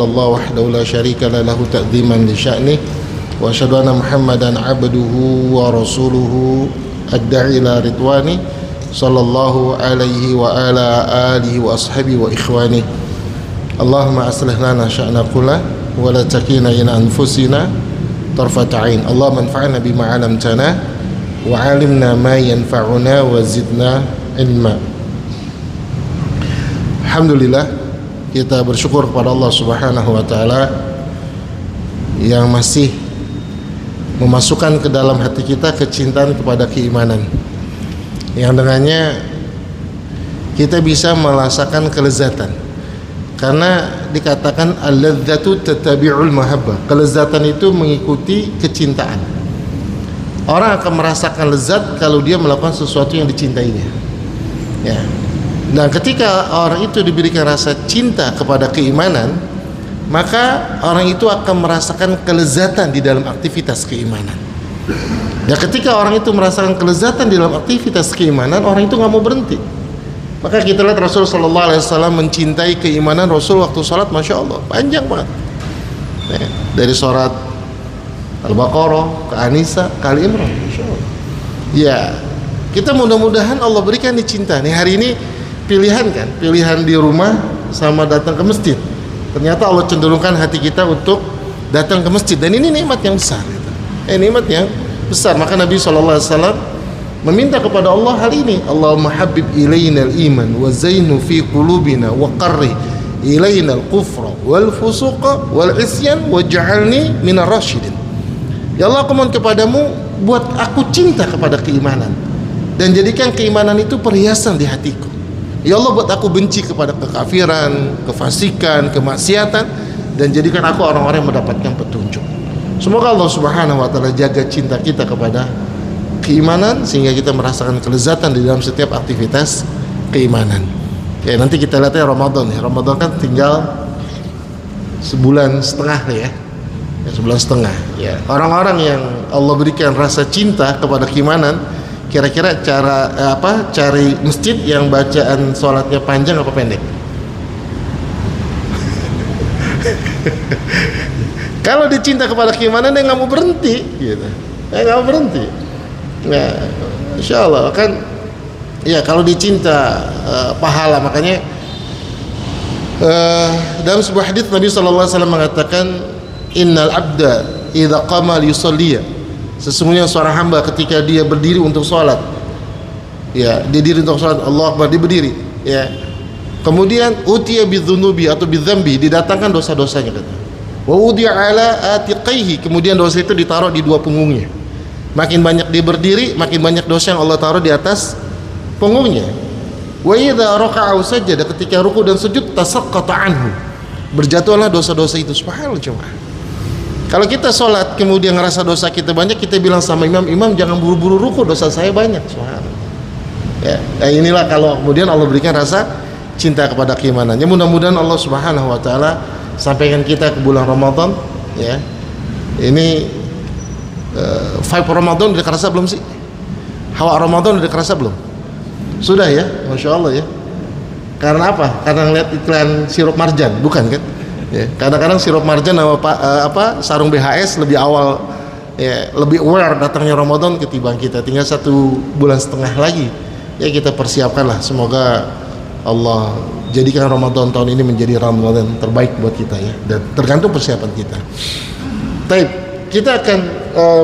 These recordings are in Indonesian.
illallah wahdahu la syarika lahu ta'dziman li sya'nih wa asyhadu anna Muhammadan 'abduhu wa rasuluhu ad-da'i ila ridwani sallallahu alaihi wa ala alihi wa ashabihi wa ikhwani. Allahumma aslih lana sya'na kullah wa la takilna ila anfusina tarfat 'ain. Allahumma anfa'na bima 'allamtana wa 'allimna ma yanfa'una wa zidna ilma. Alhamdulillah, kita bersyukur kepada Allah Subhanahu wa taala yang masih memasukkan ke dalam hati kita kecintaan kepada keimanan, yang dengannya kita bisa merasakan kelezatan. Karena dikatakan al-ladzatu tattabi'ul mahabbah, kelezatan itu mengikuti kecintaan. Orang akan merasakan lezat kalau dia melakukan sesuatu yang dicintainya, ya. Dan ketika orang itu diberikan rasa cinta kepada keimanan, maka orang itu akan merasakan kelezatan di dalam aktivitas keimanan. Dan ketika orang itu merasakan kelezatan di dalam aktivitas keimanan, orang itu nggak mau berhenti. Maka kita lihat Rasul Sallallahu Alaihi Wasallam mencintai keimanan Rasul waktu sholat, masya Allah, panjang banget. Dari sholat Al-Baqarah ke An-Nisa ke Ali Imran, masya Allah. Ya, kita mudah-mudahan Allah berikan cinta. Nih hari ini pilihan kan, pilihan di rumah sama datang ke masjid. Ternyata Allah cenderungkan hati kita untuk datang ke masjid, dan ini nikmat yang besar. Nikmat yang besar. Maka Nabi SAW meminta kepada Allah hal ini. Allahumma habib ilainal iman wa zainu fi qulubina wa qarri ilainal kufra wal fusuqa wal isyan waj'alni minar rasyidin. Ya Allah, aku mohon kepadamu, buat aku cinta kepada keimanan dan jadikan keimanan itu perhiasan di hatiku. Ya Allah, buat aku benci kepada kekafiran, kefasikan, kemaksiatan, dan jadikan aku orang-orang yang mendapatkan petunjuk. Semoga Allah Subhanahu wa taala jaga cinta kita kepada keimanan sehingga kita merasakan kelezatan di dalam setiap aktivitas keimanan. Ya, nanti kita lihat ya Ramadan. Ramadan kan tinggal sebulan setengah ya. Sebulan setengah. Ya, orang-orang yang Allah berikan rasa cinta kepada keimanan, kira-kira cara cari masjid yang bacaan sholatnya panjang apa pendek? Kalau dicinta kepada keimanan, dia nggak mau berhenti, gitu. Dia nggak mau berhenti. Ya, insya Allah kan. Ya, kalau dicinta pahala. Makanya dalam sebuah hadits Nabi SAW mengatakan, Innal abda idza qama liyusalliya, sesungguhnya seorang hamba ketika dia berdiri untuk sholat, ya, dia diri untuk sholat, Allah Akbar, dia berdiri, ya. Kemudian utiya bidzunubi atau bidzambi, didatangkan dosa-dosanya, kata. Wa udi'a ala atiqaihi, kemudian dosa itu ditaruh di dua punggungnya. Makin banyak dia berdiri, makin banyak dosa yang Allah taruh di atas punggungnya. Wa idza raka'a sajada, ketika ruku dan sujud, tasaqqata anhu, berjatuhlah dosa-dosa itu. Subhanallah, jemaah. Kalau kita sholat kemudian ngerasa dosa kita banyak, kita bilang sama imam jangan buru-buru ruku, dosa saya banyak. Subhanallah. Ya, nah inilah kalau kemudian Allah berikan rasa cinta kepada keimanannya. Mudah-mudahan Allah Subhanahu wa taala sampaikan kita ke bulan Ramadan, ya. Ini vibe Ramadan udah kerasa belum sih? Hawa Ramadan udah kerasa belum? Sudah ya, masya Allah ya. Karena apa? Karena ngeliat iklan sirup marjan, bukan kan? Ya, kadang-kadang sirup marjan sama sarung BHS lebih awal, ya, lebih aware datangnya Ramadan ketimbang kita. Tinggal 1,5 bulan lagi, ya, kita persiapkanlah. Semoga Allah jadikan Ramadan tahun ini menjadi Ramadan terbaik buat kita, ya, dan tergantung persiapan kita. Baik, kita akan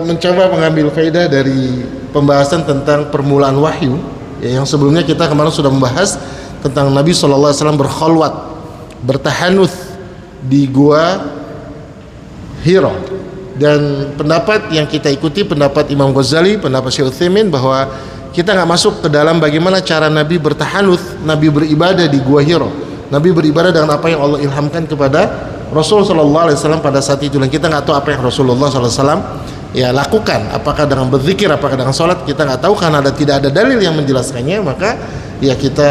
mencoba mengambil faedah dari pembahasan tentang permulaan wahyu, ya, yang sebelumnya kita kemarin sudah membahas tentang Nabi SAW berkhalwat, bertahanuts di gua Hira. Dan pendapat yang kita ikuti pendapat Imam Ghazali, pendapat Syekh Utsaimin, bahwa kita nggak masuk ke dalam bagaimana cara Nabi bertahanuts, Nabi beribadah di gua Hira. Nabi beribadah dengan apa yang Allah ilhamkan kepada Rasul Sallallahu Alaihi Wasallam pada saat itu, dan kita nggak tahu apa yang Rasulullah Sallallahu Alaihi Wasallam ya lakukan, apakah dengan berzikir, apakah dengan sholat, kita nggak tahu karena tidak ada dalil yang menjelaskannya. Maka ya kita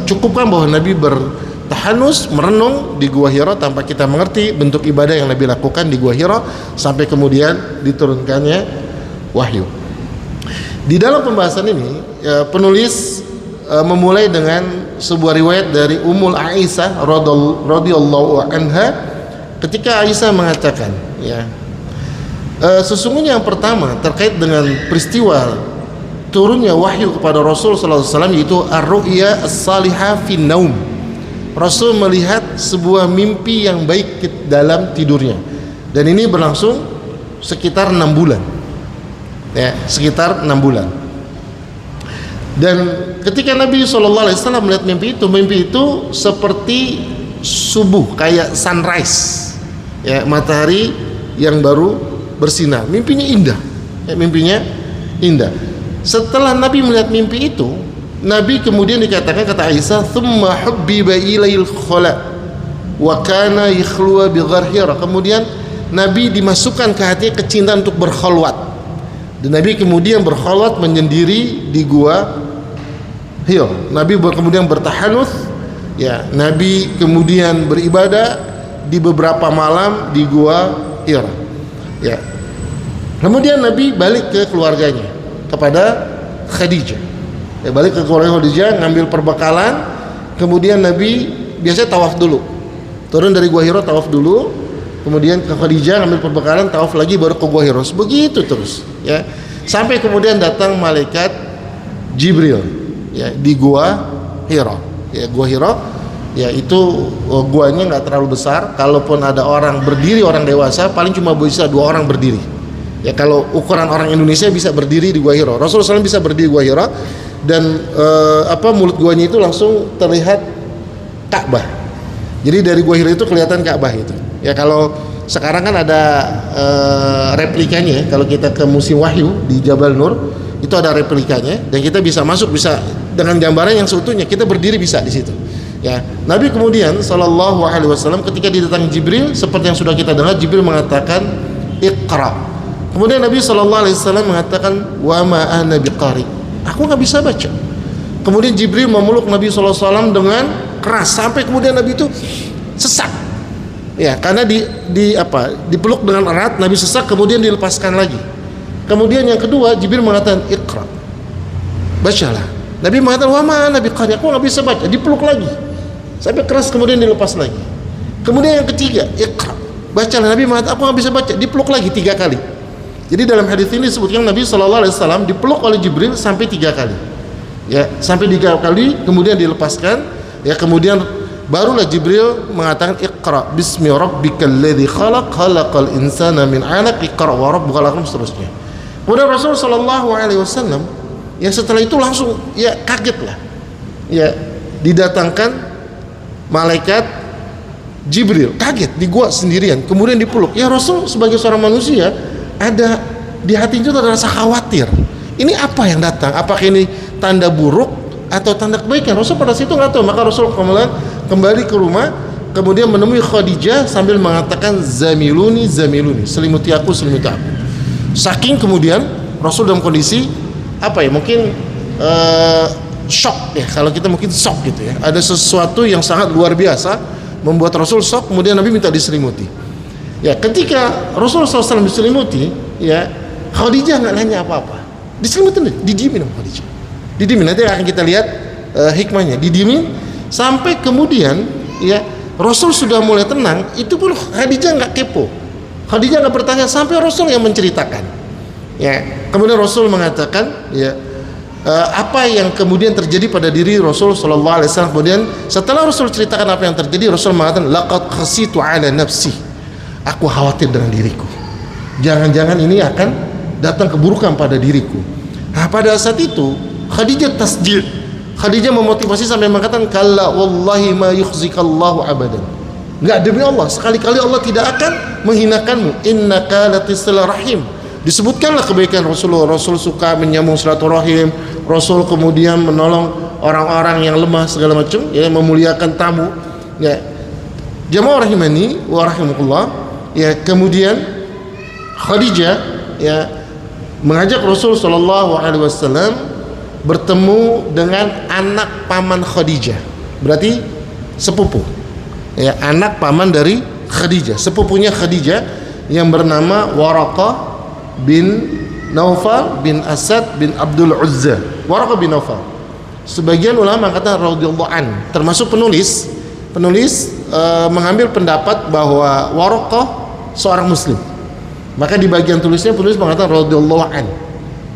cukupkan bahwa Nabi bertahanus, merenung di Gua Hira tanpa kita mengerti bentuk ibadah yang Nabi lakukan di Gua Hira sampai kemudian diturunkannya wahyu. Di dalam pembahasan ini penulis memulai dengan sebuah riwayat dari Ummul Aisyah radhiyallahu anha ketika Aisyah mengatakan, ya, sesungguhnya yang pertama terkait dengan peristiwa turunnya wahyu kepada Rasul sallallahu alaihi wasallam yaitu ar-ru'ya as-salihah fi naum. Rasul melihat sebuah mimpi yang baik dalam tidurnya, dan ini berlangsung sekitar 6 bulan, ya, sekitar 6 bulan. Dan ketika Nabi SAW melihat mimpi itu seperti subuh, kayak sunrise, ya, matahari yang baru bersinar. Mimpinya indah, ya, mimpinya indah. Setelah Nabi melihat mimpi itu, Nabi kemudian dikatakan, kata Aisyah, "Tsumma hubbiba ilail khala wa kana yakhluwa bi ghar Hira." Kemudian Nabi dimasukkan ke hatinya kecintaan untuk berkhalwat. Dan Nabi kemudian berkhalwat menyendiri di gua Hira. Nabi kemudian bertahanuts, ya, Nabi kemudian beribadah di beberapa malam di gua Hira. Ya. Kemudian Nabi balik ke keluarganya, kepada Khadijah. Ya, balik ke keluarga Khadijah, ngambil perbekalan. Kemudian Nabi biasanya tawaf dulu, turun dari Gua Hira tawaf dulu, kemudian ke Khadijah ngambil perbekalan, tawaf lagi, baru ke Gua Hira. Begitu terus, ya, sampai kemudian datang malaikat Jibril, ya, di Gua Hira. Ya, Gua Hira, ya, itu guanya nggak terlalu besar. Kalaupun ada orang berdiri, orang dewasa, paling cuma bisa 2 orang berdiri. Ya, kalau ukuran orang Indonesia bisa berdiri di Gua Hira, Rasulullah SAW bisa berdiri di Gua Hira. Dan mulut guanya itu langsung terlihat Ka'bah. Jadi dari Gua Hira itu kelihatan Ka'bah itu. Ya, kalau sekarang kan ada replikanya. Kalau kita ke Museum Wahyu di Jabal Nur, itu ada replikanya dan kita bisa masuk, bisa dengan gambaran yang seutuhnya, kita berdiri bisa di situ. Ya, Nabi kemudian sallallahu alaihi wasallam ketika didatangi Jibril, seperti yang sudah kita dengar, Jibril mengatakan Iqra. Kemudian Nabi sallallahu alaihi wasallam mengatakan wa ma ana biqari. Aku nggak bisa baca. Kemudian Jibril memeluk Nabi SAW dengan keras sampai kemudian Nabi itu sesak. Ya, karena dipeluk dengan erat, Nabi sesak, kemudian dilepaskan lagi. Kemudian yang kedua, Jibril mengatakan Iqra, bacalah. Nabi mengatakan wa ma ana biqari, aku nggak bisa baca, dipeluk lagi sampai keras, kemudian dilepas lagi. Kemudian yang ketiga, Iqra, bacalah. Nabi mengatakan aku nggak bisa baca, dipeluk lagi 3 kali. Jadi dalam hadis ini disebutkan Nabi SAW dipeluk oleh Jibril sampai 3 kali. Ya, sampai 3 kali, kemudian dilepaskan. Ya, kemudian barulah Jibril mengatakan Iqra bismi rabbikal ladzi khalaq khalaqal insana min 'alaq iqra wa rabbukal akram, seterusnya. Kemudian Rasul sallallahu alaihi wasallam, ya, setelah itu langsung, ya, kaget lah. Ya, didatangkan malaikat Jibril, kaget di gua sendirian, kemudian dipeluk. Ya, Rasul sebagai seorang manusia ada di hatinya itu ada rasa khawatir. Ini apa yang datang? Apakah ini tanda buruk atau tanda kebaikan? Rasul pada situ nggak tahu. Maka Rasul kembali ke rumah, kemudian menemui Khadijah sambil mengatakan zamiluni, zamiluni, selimuti aku, selimuti aku. Saking kemudian Rasul dalam kondisi mungkin shock, ya, kalau kita mungkin shock gitu, ya. Ada sesuatu yang sangat luar biasa membuat Rasul shock. Kemudian Nabi minta diselimuti. Ya, ketika Rasulullah SAW diselimuti, ya, Khadijah nggak nanya apa-apa, diselimutin, didiemin sama Khadijah, didiemin. Nanti akan kita lihat hikmahnya, didiemin sampai kemudian, ya, Rasul sudah mulai tenang. Itu pun Khadijah nggak kepo, Khadijah nggak bertanya sampai Rasul yang menceritakan. Ya, kemudian Rasul mengatakan, ya, apa yang kemudian terjadi pada diri Rasul Sallallahu Alaihi Wasallam. Kemudian setelah Rasul ceritakan apa yang terjadi, Rasul mengatakan laqad khasitu ala nafsi, aku khawatir dengan diriku, jangan-jangan ini akan datang keburukan pada diriku. Nah, pada saat itu Khadijah tasjid, Khadijah memotivasi sampai mengatakan kalla wallahi ma yukhzikallahu abadan, enggak, demi Allah, sekali-kali Allah tidak akan menghinakanmu, innaka latisil rahim. Disebutkanlah kebaikan Rasulullah. Rasul suka menyambung silaturahim, Rasul kemudian menolong orang-orang yang lemah segala macam, ya, memuliakan tamu. Ya, jamaah rahimani wa rahimakumullah. Ya, kemudian Khadijah, ya, mengajak Rasul sallallahu alaihi wasallam bertemu dengan anak paman Khadijah, berarti sepupu, ya, anak paman dari Khadijah, sepupunya Khadijah yang bernama Waraqah bin Naufal bin Asad bin Abdul Uzza. Waraqah bin Naufal, sebagian ulama kata radhiyallahu an, termasuk penulis mengambil pendapat bahwa Waraqah seorang muslim. Maka di bagian tulisnya penulis mengatakan radhiyallahu an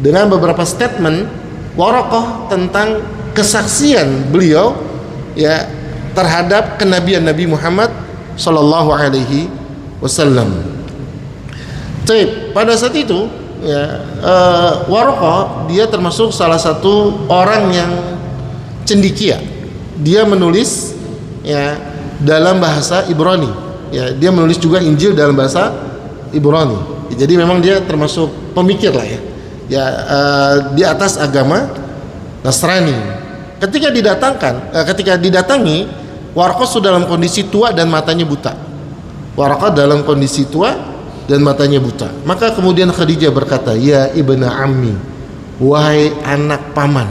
dengan beberapa statement Waraqah tentang kesaksian beliau ya terhadap kenabian Nabi Muhammad sallallahu alaihi wasallam. Pada saat itu ya Waraqah dia termasuk salah satu orang yang cendekia. Dia menulis ya dalam bahasa Ibrani. Ya, dia menulis juga Injil dalam bahasa Ibrani. Jadi memang dia termasuk pemikir lah ya. Ya di atas agama Nasrani. Ketika didatangi, Waraqah sudah dalam kondisi tua dan matanya buta. Waraqah dalam kondisi tua dan matanya buta. Maka kemudian Khadijah berkata, "Ya ibna ammi, wahai anak paman,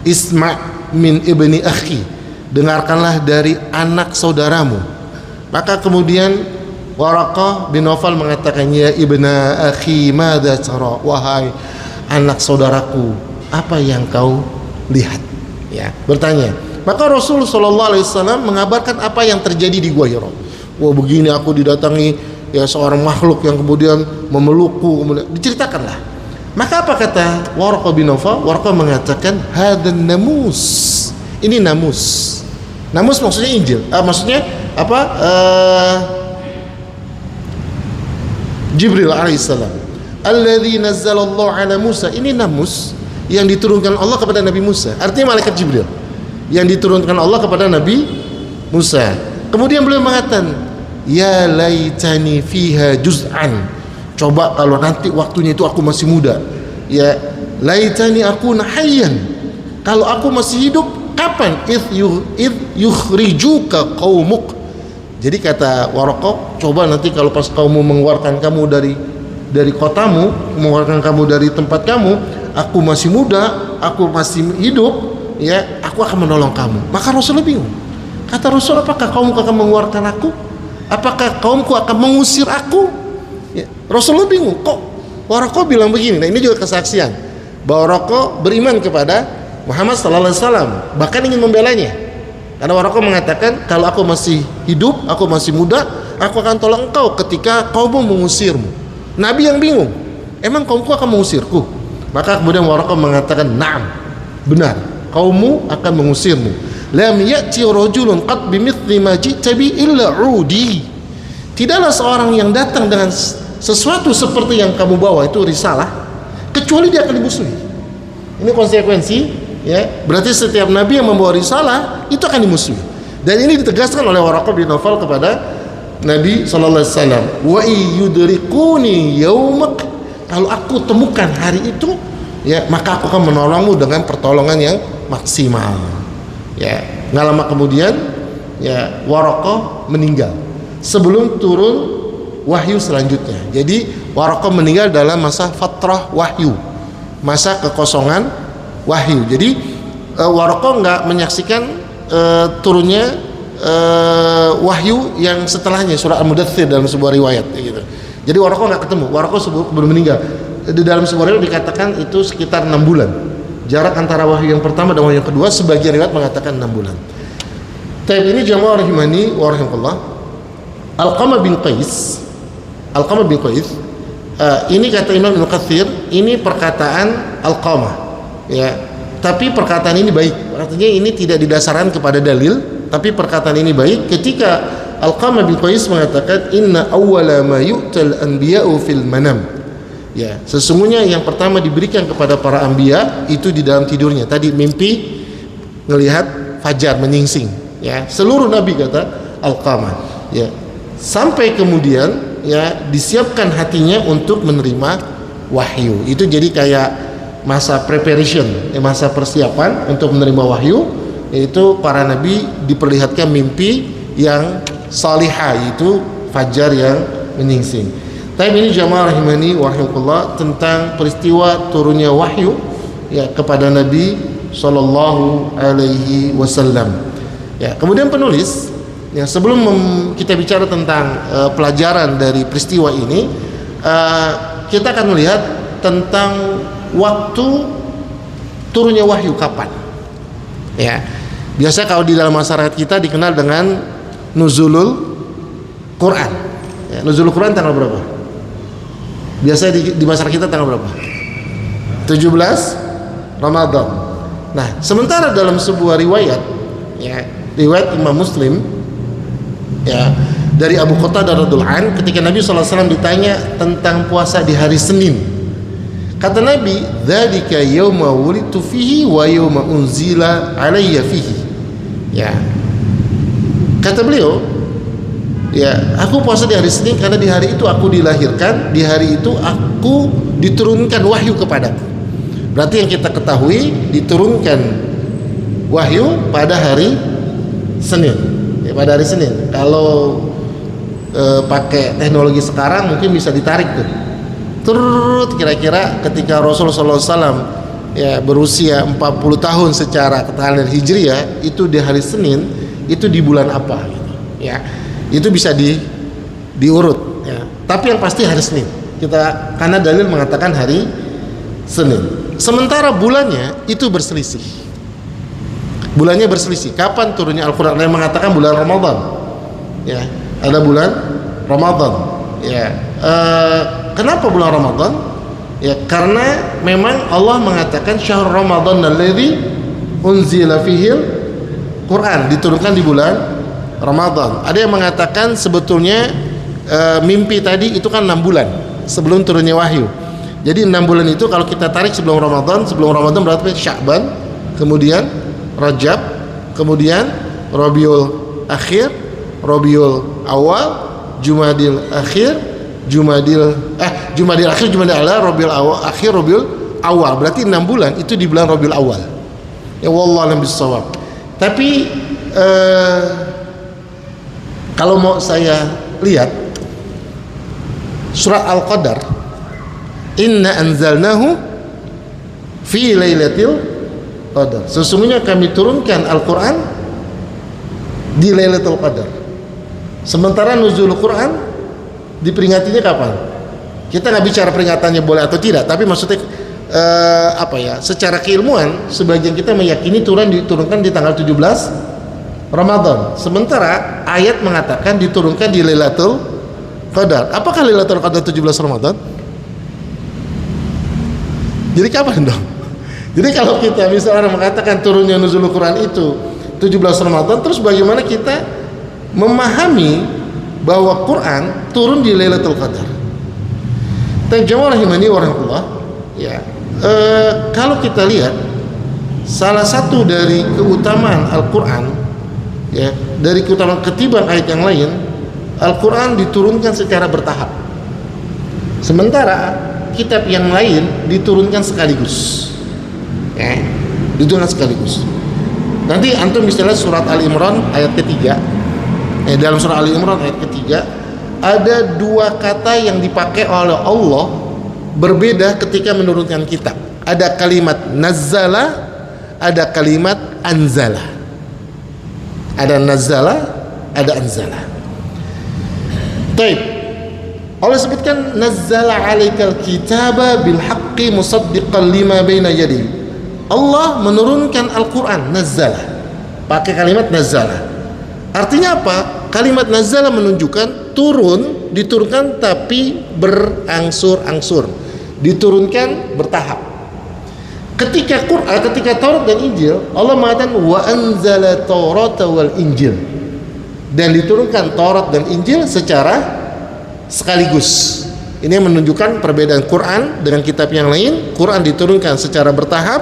isma' min ibni akhi, dengarkanlah dari anak saudaramu." Maka kemudian Waraqah bin Nawfal mengatakan, "Ya ibna akhi, madza tara?" Wahai anak saudaraku, apa yang kau lihat? Ya, bertanya. Maka Rasul sallallahu alaihi wasallam mengabarkan apa yang terjadi di Gua Hira. Wah, begini aku didatangi ya seorang makhluk yang kemudian memelukku, kemudian diceritakanlah. Maka apa kata Waraqah bin Nawfal? Waraqah mengatakan, "Hadan namus." Ini namus. Namus maksudnya Injil. Maksudnya apa? Jibril alaihissalam. Alladzi nazzalallahu ala Musa. Ini namus yang diturunkan Allah kepada Nabi Musa. Artinya malaikat Jibril yang diturunkan Allah kepada Nabi Musa. Kemudian beliau mengatakan, "Ya laitani fiha juz'an." Coba kalau nanti waktunya itu aku masih muda. Ya, laitani akuna hayyan. Kalau aku masih hidup, kapan? Id yukhrijuka qaumuk. Jadi kata Waraqah, coba nanti kalau pas kamu mengeluarkan kamu dari kotamu, mengeluarkan kamu dari tempat kamu, aku masih muda, aku masih hidup, ya, aku akan menolong kamu. Maka Rasulullah bingung. Kata Rasul, apakah kaumku akan mengeluarkan aku? Apakah kaumku akan mengusir aku? Ya, Rasulullah bingung. Kok Waraqah bilang begini? Nah, ini juga kesaksian bahwa Waraqah beriman kepada Muhammad sallallahu alaihi wasallam, bahkan ingin membelanya. Karena Waraqah mengatakan, kalau aku masih hidup, aku masih muda, aku akan tolong engkau ketika kaummu mengusirmu. Nabi yang bingung, emang kaumku akan mengusirku? Maka kemudian Waraqah mengatakan, "Na'am, benar, kaummu akan mengusirmu. Lam ya'ti rajulun qad bimithli ma ji'ta bi illa 'udi." Tidaklah seorang yang datang dengan sesuatu seperti yang kamu bawa itu risalah, kecuali dia akan dimusuhi. Ini konsekuensi, ya. Berarti setiap nabi yang membawa risalah itu akan dimusuhi. Dan ini ditegaskan oleh Waraqah bin Nawfal kepada Nabi sallallahu alaihi wasallam, "Wa yudrikuni yaumak." Kalau aku temukan hari itu, ya, maka aku akan menolongmu dengan pertolongan yang maksimal. Ya, nggak lama kemudian, ya, Waraqah meninggal sebelum turun wahyu selanjutnya. Jadi Waraqah meninggal dalam masa fatrah wahyu, masa kekosongan wahyu. Jadi Waraqah nggak menyaksikan turunnya wahyu yang setelahnya, surah Al-Mudaththir dalam sebuah riwayat gitu. Jadi Waraqah nggak ketemu. Waraqah belum meninggal. Di dalam sebuah riwayat dikatakan itu sekitar 6 bulan jarak antara wahyu yang pertama dan wahyu yang kedua. Sebagian riwayat mengatakan 6 bulan. Tapi ini jamaah rahimani wa rahimakumullah, Alqamah bin Qais, ini kata Imam Ibnu Katsir, ini perkataan Alqamah, ya. Tapi perkataan ini baik. Artinya ini tidak didasarkan kepada dalil, tapi perkataan ini baik ketika Alqamah bin Qais mengatakan, "Inna awwala ma yu'tal anbiya'u fil manam." Ya, sesungguhnya yang pertama diberikan kepada para anbiya itu di dalam tidurnya. Tadi mimpi melihat fajar menyingsing, ya. Seluruh nabi kata Alqamah, ya. Sampai kemudian, ya, disiapkan hatinya untuk menerima wahyu. Itu jadi kayak masa preparation, masa persiapan untuk menerima wahyu. Yaitu para nabi diperlihatkan mimpi yang salihah, yaitu fajar yang menyingsing. Tapi ini jamaah rahimani wa rahimakumullah tentang peristiwa turunnya wahyu, ya, kepada Nabi sallallahu alaihi wasallam. Ya, kemudian penulis, ya, sebelum kita bicara tentang pelajaran dari peristiwa ini, kita akan melihat tentang waktu turunnya wahyu kapan. Ya, biasa kalau di dalam masyarakat kita dikenal dengan nuzulul Quran. Ya, nuzulul Quran tanggal berapa? Biasanya di masyarakat kita tanggal berapa? 17 Ramadan. Nah, sementara dalam sebuah riwayat, ya, riwayat Imam Muslim, ya, dari Abu Qatadah radhiyallahu anhu, ketika Nabi SAW ditanya tentang puasa di hari Senin, kata Nabi, dzalika yauma wulidtu fihi wa yauma unzila alayya fihi. Ya, kata beliau, ya, aku puasa di hari Senin karena di hari itu aku dilahirkan, di hari itu aku diturunkan wahyu kepadaku. Berarti yang kita ketahui, diturunkan wahyu pada hari Senin, ya, pada hari Senin. Kalau pakai teknologi sekarang mungkin bisa ditarik tuh, turut kira-kira ketika Rasulullah SAW ya berusia 40 tahun secara kalender Hijriah, itu di hari Senin, itu di bulan apa gitu, ya. Itu bisa diurut, ya. Tapi yang pasti hari Senin kita, karena dalil mengatakan hari Senin. Sementara bulannya itu berselisih. Bulannya berselisih. Kapan turunnya Al-Quran? Ada yang mengatakan bulan Ramadan, ya. Ada bulan Ramadan, ya. Kenapa bulan Ramadan? Ya, karena memang Allah mengatakan syahrul Ramadan alladzi unzila fihil Quran, diturunkan di bulan Ramadan. Ada yang mengatakan sebetulnya mimpi tadi itu kan 6 bulan sebelum turunnya wahyu. Jadi 6 bulan itu kalau kita tarik sebelum Ramadan berarti Sya'ban, kemudian Rajab, kemudian Rabiul Akhir, Rabiul Awal, Jumadil Akhir, Jumadil Akhir, Jumadil Ala, Rabiul Akhir, Rabiul Awal. Berarti 6 bulan itu di bulan Rabiul Awal. Ya, wallahu a'lam bishawab. Tapi kalau mau saya lihat surat Al-Qadar, inna anzalnahu fi lailatul qadar, sesungguhnya kami turunkan Al-Quran di Lailatul Qadar. Sementara nuzul Quran diperingatinya kapan? Kita nggak bicara peringatannya boleh atau tidak, tapi maksudnya secara keilmuan sebagian kita meyakini diturunkan di tanggal 17 Ramadan. Sementara ayat mengatakan diturunkan di Lailatul Qadar. Apakah Lailatul Qadar 17 Ramadan? Jadi kapan dong? Jadi kalau kita misalnya mengatakan turunnya nuzul Quran itu 17 Ramadan, terus bagaimana kita memahami bahwa Quran turun di Lailatul Qadar? Jamaah rahimani wa rahmatullah, ya. Kalau kita lihat salah satu dari keutamaan Al-Quran, ya, dari keutamaan ketimbang ayat yang lain, Al-Quran diturunkan secara bertahap. Sementara kitab yang lain diturunkan sekaligus, ya, diturunkan sekaligus. Nanti antum bisa lihat surat Ali Imran ayat ketiga. Dalam surat Ali Imran ayat ketiga ada 2 kata yang dipakai oleh Allah berbeda ketika menurunkan kitab. Ada kalimat nazzala, ada kalimat anzala. Ada nazzala, ada anzala. Taib. Allah sebutkan nazzala 'alaikal kitaba bil haqqi musaddiqan lima baina yadihi. Allah menurunkan Al-Qur'an, nazzala. Pakai kalimat nazzala. Artinya apa? Kalimat nazzala menunjukkan turun, diturunkan tapi berangsur-angsur. Diturunkan bertahap. Ketika Taurat dan Injil, Allah mengatakan wa anzala Taurata wal Injil. Dan diturunkan Taurat dan Injil secara sekaligus. Ini menunjukkan perbedaan Quran dengan kitab yang lain. Quran diturunkan secara bertahap,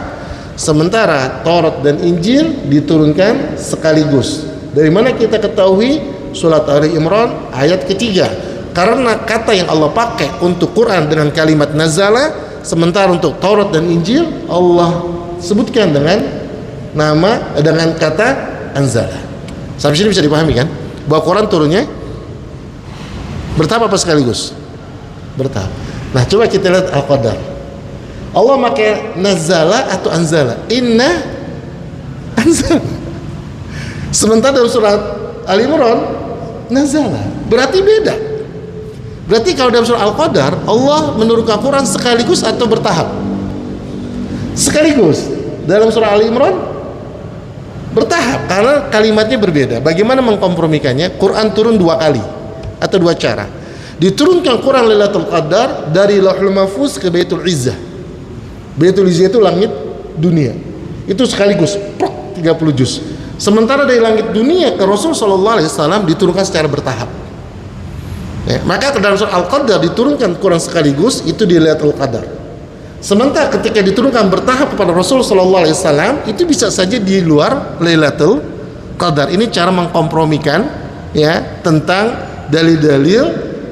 sementara Taurat dan Injil diturunkan sekaligus. Dari mana kita ketahui? Surat Ali Imran ayat ketiga. Karena kata yang Allah pakai untuk Quran dengan kalimat nazala, sementara untuk Taurat dan Injil Allah sebutkan dengan kata anzala. Sampai sini bisa dipahami kan? Bahwa Quran turunnya bertahap apa sekaligus? Bertahap. Nah, coba kita lihat Al-Qadar. Allah pakai nazala atau anzala? Inna anzala. Sementara dalam surat Ali Imran nazala. Berarti beda. Berarti kalau dalam surah Al-Qadar Allah menurunkan Quran sekaligus atau bertahap? Sekaligus. Dalam surah Ali Imran Bertahap karena kalimatnya berbeda. Bagaimana mengkompromikannya? Quran turun 2 kali atau 2 cara. Diturunkan Quran Lailatul Qadar dari Lauhul Mahfuz ke Baitul Izzah. Baitul Izzah itu langit dunia. Itu sekaligus 30 juz. Sementara dari langit dunia ke Rasul sallallahu alaihi wasallam diturunkan secara bertahap. Ya, maka ke dalam surah Al-Qadar diturunkan Quran sekaligus itu di Lailatul Qadar. Sementara ketika diturunkan bertahap kepada Rasul sallallahu alaihi wasallam itu bisa saja di luar Lailatul Qadar. Ini cara mengkompromikan ya tentang dalil-dalil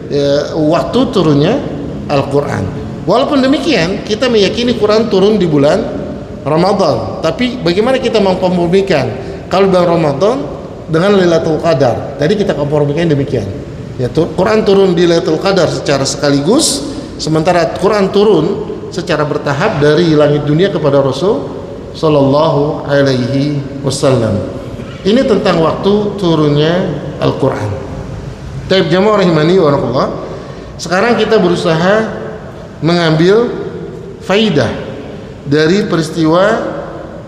ya, waktu turunnya Al-Qur'an. Walaupun demikian, kita meyakini Quran turun di bulan Ramadan. Tapi bagaimana kita mengkompromikan kalau bulan Ramadan dengan Lailatul Qadar? Tadi kita kompromikan demikian. Yaitu Quran turun di Lailatul Qadar secara sekaligus, sementara Quran turun secara bertahap dari langit dunia kepada Rasul sallallahu alaihi wasallam. Ini tentang waktu turunnya Al-Qur'an. Taib jamaah rahimani wa rahimakumullah. Sekarang kita berusaha mengambil faidah dari peristiwa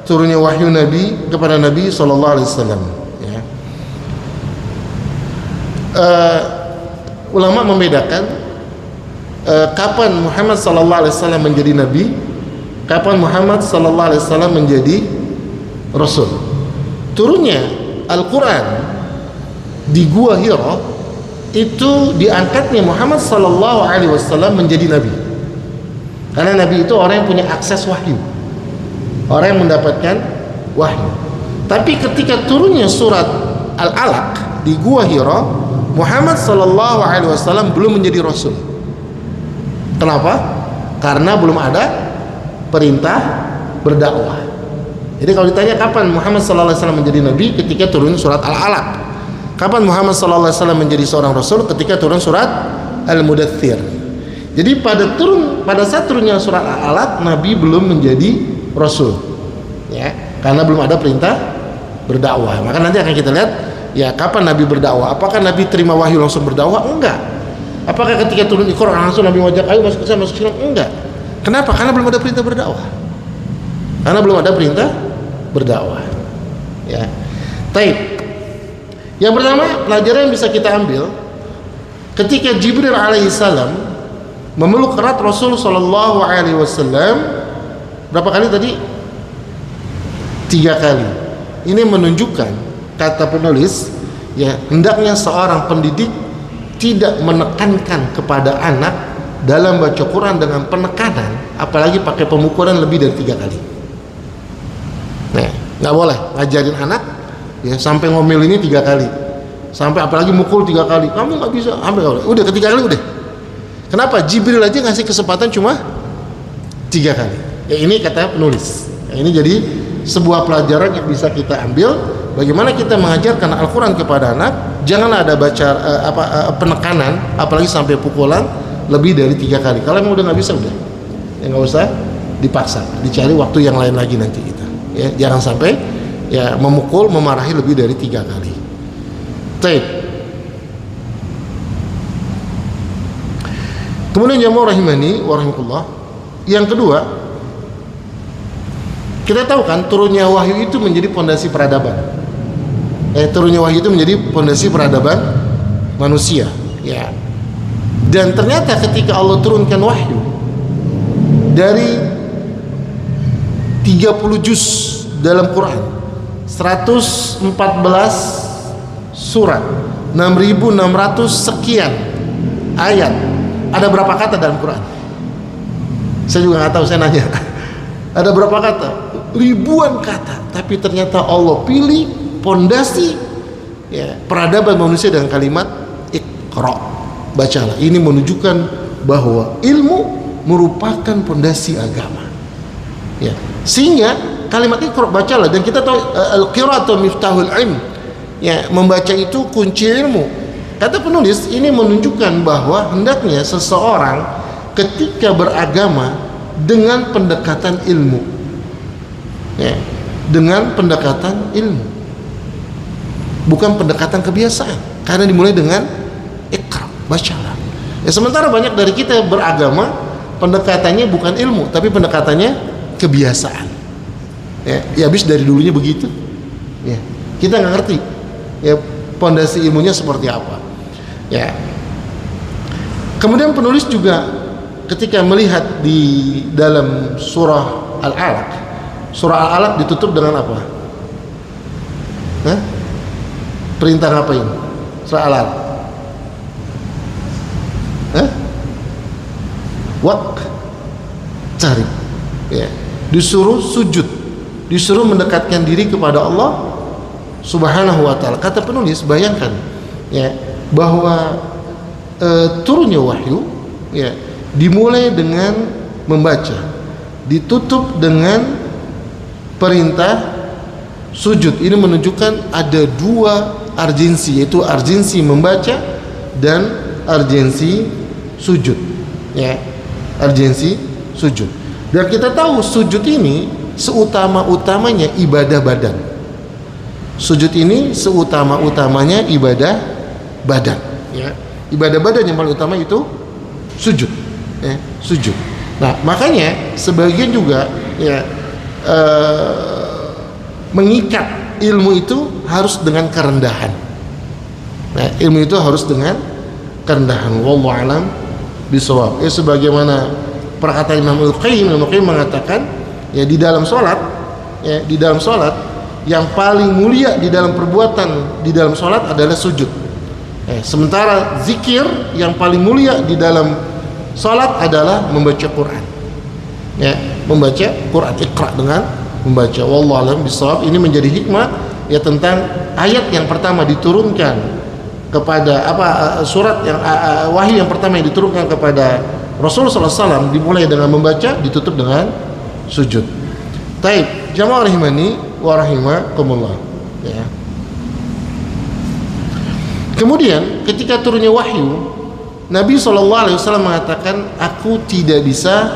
turunnya wahyu Nabi kepada Nabi sallallahu alaihi wasallam ya. Ulama membedakan kapan Muhammad sallallahu alaihi wasallam menjadi nabi, kapan Muhammad sallallahu alaihi wasallam menjadi rasul. Turunnya Al-Qur'an di Gua Hira itu diangkatnya Muhammad sallallahu alaihi wasallam menjadi nabi. Karena nabi itu orang yang punya akses wahyu, orang yang mendapatkan wahyu. Tapi ketika turunnya surat Al-Alaq di Gua Hira, Muhammad sallallahu alaihi wasallam belum menjadi rasul. Kenapa? Karena belum ada perintah berdakwah. Jadi kalau ditanya kapan Muhammad sallallahu alaihi wasallam menjadi nabi, ketika turun surat Al-Alaq. Kapan Muhammad sallallahu alaihi wasallam menjadi seorang rasul? Ketika turun surat Al-Mudaththir. Jadi pada saat turunnya surat Al-Alaq, nabi belum menjadi rasul. Ya, karena belum ada perintah berdakwah. Maka nanti akan kita lihat ya kapan nabi berdakwah. Apakah nabi terima wahyu langsung berdakwah? Enggak. Apakah ketika turun Iqra langsung Nabi wajib ayo masuk Islam? Enggak. Kenapa? Karena belum ada perintah berdakwah. Karena belum ada perintah berdakwah. Ya. Taib. Yang pertama, pelajaran yang bisa kita ambil ketika Jibril alaihissalam memeluk erat Rasul sallallahu alaihi wasallam berapa kali tadi? 3 kali. Ini menunjukkan kata penulis ya hendaknya seorang pendidik tidak menekankan kepada anak dalam baca Quran dengan penekanan, apalagi pakai pemukulan lebih dari 3 kali. Nah, nggak boleh ngajarin anak ya sampai ngomel ini 3 kali, sampai apalagi mukul 3 kali. Kamu nggak bisa, sampai udah ketiga kali udah. Kenapa? Jibril aja ngasih kesempatan cuma 3 kali. Ya ini kata penulis. Ya, ini jadi sebuah pelajaran yang bisa kita ambil. Bagaimana kita mengajarkan Al-Quran kepada anak, janganlah ada baca penekanan, apalagi sampai pukulan lebih dari 3 kali. Kalau memang udah nggak bisa udah, ya nggak usah dipaksa, dicari waktu yang lain lagi nanti kita. Ya, jangan sampai ya memukul, memarahi lebih dari 3 kali. Baik. Kemudian jamaah rahimani warahmatullah. Yang kedua, kita tahu kan turunnya wahyu itu menjadi pondasi peradaban. Turunnya wahyu itu menjadi pondasi peradaban manusia. Ya. Dan ternyata ketika Allah turunkan wahyu dari 30 juz dalam Quran, 114 surat, 6.600 sekian ayat, ada berapa kata dalam Quran? Saya juga nggak tahu, saya nanya. Ada berapa kata? Ribuan kata. Tapi ternyata Allah pilih pondasi ya, peradaban manusia dengan kalimat Iqra, bacalah. Ini menunjukkan bahwa ilmu merupakan pondasi agama. Ya, sehingga kalimat Iqra, bacalah, dan kita tahu al-qira'atu miftahul ilm. Ya, membaca itu kunci ilmu. Kata penulis, ini menunjukkan bahwa hendaknya seseorang ketika beragama dengan pendekatan ilmu. Ya, dengan pendekatan ilmu. Bukan pendekatan kebiasaan, karena dimulai dengan Iqra, bacalah. Ya, sementara banyak dari kita beragama pendekatannya bukan ilmu, tapi pendekatannya kebiasaan. Ya habis dari dulunya begitu. Kita nggak ngerti ya pondasi ilmunya seperti apa. Ya. Kemudian penulis juga ketika melihat di dalam surah Al-Alaq, surah Al-Alaq ditutup dengan apa? Hah? Perintah ngapain? Surah Al-Alaq. Hah? Cari. Ya. Disuruh sujud, disuruh mendekatkan diri kepada Allah Subhanahu wa ta'ala. Kata penulis, bayangkan ya bahwa turunnya wahyu ya dimulai dengan membaca, ditutup dengan perintah sujud. Ini menunjukkan ada dua urgensi, yaitu urgensi membaca dan urgensi sujud ya, urgensi sujud. Dan kita tahu sujud ini seutama-utamanya ibadah badan. Sujud ini seutama-utamanya ibadah badan ya. Ibadah badan yang paling utama itu sujud ya, sujud. Nah, makanya sebagian juga ya mengikat ilmu itu harus dengan kerendahan. Nah, ilmu itu harus dengan kerendahan. Wallahu alam bisawab. Ya sebagaimana perkataan Imam Al-Qayyim mengatakan ya di dalam salat ya, di dalam salat yang paling mulia di dalam perbuatan di dalam sholat adalah sujud. Sementara zikir yang paling mulia di dalam sholat adalah membaca Quran. Ya, membaca Quran, Iqra dengan membaca. Wallahu a'lam bishawab. Ini menjadi hikmah ya tentang ayat yang pertama diturunkan kepada surat yang wahyu yang pertama yang diturunkan kepada Rasulullah SAW dimulai dengan membaca, ditutup dengan sujud. Taib, jamaah rahimani wa rahimakumullah ya. Kemudian ketika turunnya wahyu, Nabi SAW mengatakan, aku tidak bisa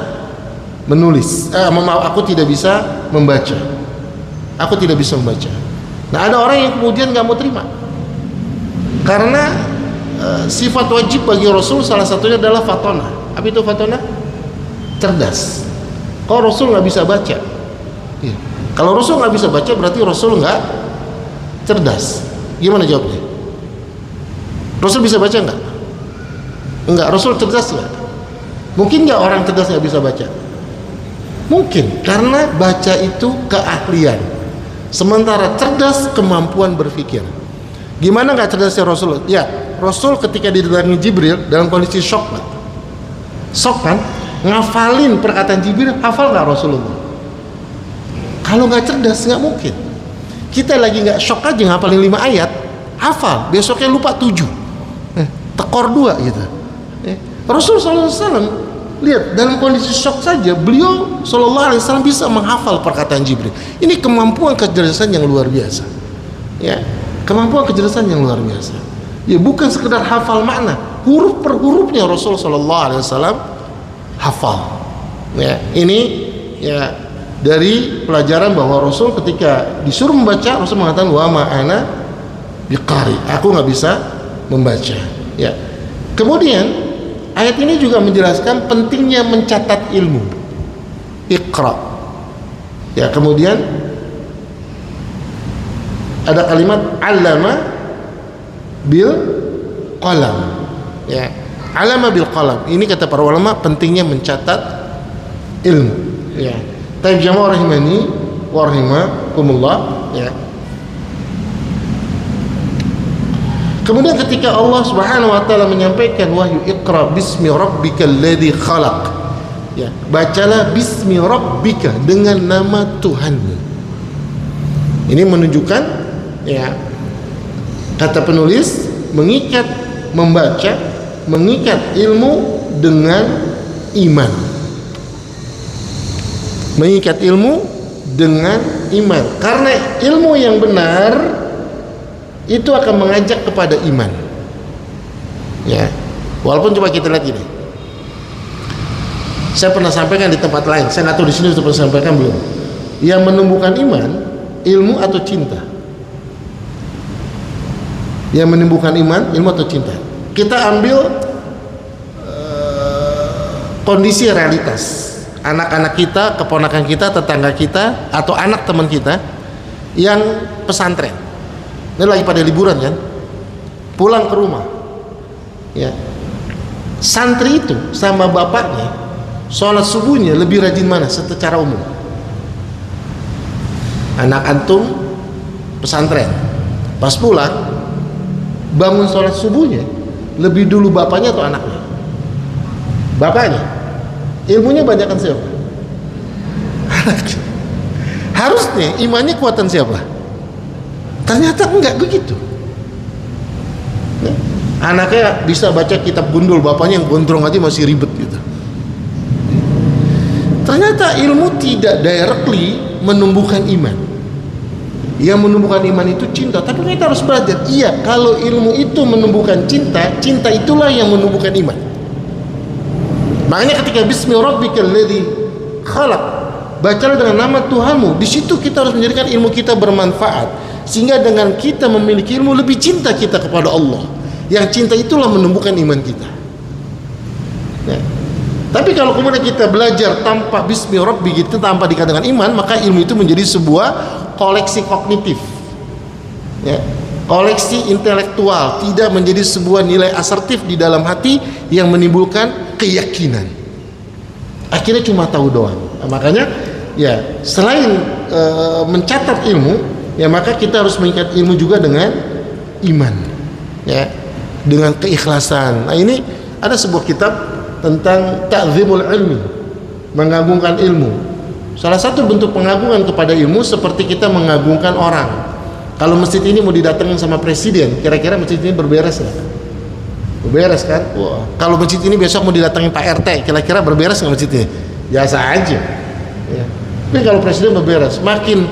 menulis, aku tidak bisa membaca, aku tidak bisa membaca. Nah, ada orang yang kemudian nggak mau terima karena sifat wajib bagi Rasul salah satunya adalah fatonah. Apa itu fatonah? Cerdas. Kalau Rasul nggak bisa baca ya. Kalau Rasul nggak bisa baca berarti Rasul nggak cerdas. Gimana jawabnya? Rasul bisa baca nggak? Enggak. Rasul cerdas nggak? Mungkin nggak orang cerdas nggak bisa baca? Mungkin, karena baca itu keahlian. Sementara cerdas kemampuan berpikir. Gimana nggak cerdasnya Rasul? Ya, Rasul ketika didatangi Jibril dalam kondisi shock nggak? Shock kan? Ngafalin perkataan Jibril, hafal nggak Rasulullah? Kalau nggak cerdas nggak mungkin. Kita lagi nggak shock aja ngapalin 5 ayat, hafal, besoknya lupa 7, tekor 2 gitu. Rasulullah SAW lihat dalam kondisi shock saja beliau SAW bisa menghafal perkataan Jibril. Ini kemampuan kecerdasan yang luar biasa. Ya, kemampuan kecerdasan yang luar biasa. Ya bukan sekedar hafal makna, huruf per hurufnya Rasulullah SAW hafal. Ya, ini ya dari pelajaran bahwa Rasul ketika disuruh membaca, Rasul mengatakan wa ma'ana biqari, aku nggak bisa membaca ya. Kemudian ayat ini juga menjelaskan pentingnya mencatat ilmu, Iqra ya. Kemudian ada kalimat allama bil qalam ya, allama bil qalam. Ini kata para ulama pentingnya mencatat ilmu ya. Taib jamaah rahimani wa rahimakumullah ya. Kemudian ketika Allah Subhanahu wa taala menyampaikan wahyu Iqra bismi rabbikal ladzi khalaq ya, bacalah bismi rabbika, dengan nama Tuhanmu. Ini menunjukkan ya, kata penulis mengikat membaca, mengikat ilmu dengan iman. Mengikat ilmu dengan iman, karena ilmu yang benar itu akan mengajak kepada iman ya. Walaupun coba kita lihat ini, saya pernah sampaikan di tempat lain, saya nggak tahu di sini sudah pernah sampaikan belum, yang menumbuhkan iman, ilmu atau cinta? Yang menumbuhkan iman, ilmu atau cinta? Kita ambil kondisi realitas anak-anak kita, keponakan kita, tetangga kita, atau anak teman kita yang pesantren. Ini lagi pada liburan kan, pulang ke rumah, ya, santri itu sama bapaknya sholat subuhnya lebih rajin mana secara umum? Anak antum pesantren, pas pulang bangun sholat subuhnya lebih dulu bapaknya atau anaknya? Bapaknya. Ilmunya banyakkan siapa? Anaknya. Harusnya imannya kuatan siapa? Ternyata enggak begitu. Anaknya bisa baca kitab gundul, bapaknya yang gondrong aja masih ribet gitu. Ternyata ilmu tidak directly menumbuhkan iman. Yang menumbuhkan iman itu cinta, tapi kita harus belajar. Iya, kalau ilmu itu menumbuhkan cinta, cinta itulah yang menumbuhkan iman. Makanya ketika bismi rabbikal ladzi khalaq, bacalah dengan nama Tuhanmu. Di situ kita harus menjadikan ilmu kita bermanfaat, sehingga dengan kita memiliki ilmu lebih cinta kita kepada Allah. Yang cinta itulah menumbuhkan iman kita. Ya. Tapi kalau kemudian kita belajar tanpa bismi rabbi gitu, tanpa dikatakan iman, maka ilmu itu menjadi sebuah koleksi kognitif, ya, koleksi intelektual, tidak menjadi sebuah nilai asertif di dalam hati yang menimbulkan keyakinan. Akhirnya cuma tahu doang. Nah, makanya ya selain mencatat ilmu, ya maka kita harus mengikat ilmu juga dengan iman, ya, dengan keikhlasan. Nah, ini ada sebuah kitab tentang ta'zimul ilmi, mengagungkan ilmu. Salah satu bentuk pengagungan kepada ilmu seperti kita mengagungkan orang. Kalau masjid ini mau didatengin sama presiden, kira-kira masjid ini berberes nggak? Berberes kan? Wah. Kalau masjid ini besok mau didatengin Pak RT, kira-kira berberes nggak masjid ini? Biasa aja. Ya. Tapi kalau presiden berberes, makin